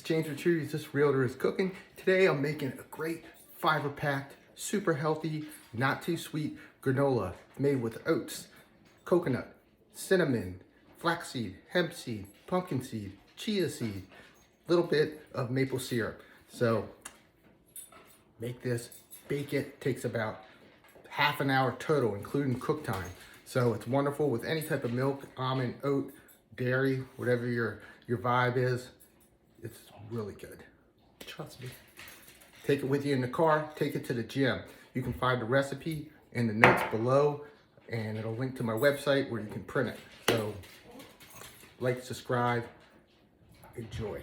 James Ricciuti. This realtor is cooking. Today I'm making a great fiber-packed, super healthy, not too sweet granola made with oats, coconut, cinnamon, flaxseed, hemp seed, pumpkin seed, chia seed, little bit of maple syrup. So make this, bake it, takes about half an hour total, including cook time. So it's wonderful with any type of milk, almond, oat, dairy, whatever your vibe is. It's really good. Trust me. Take it with you in the car, take it to the gym. You can find the recipe in the notes below, and it'll link to my website where you can print it. So like, subscribe, enjoy.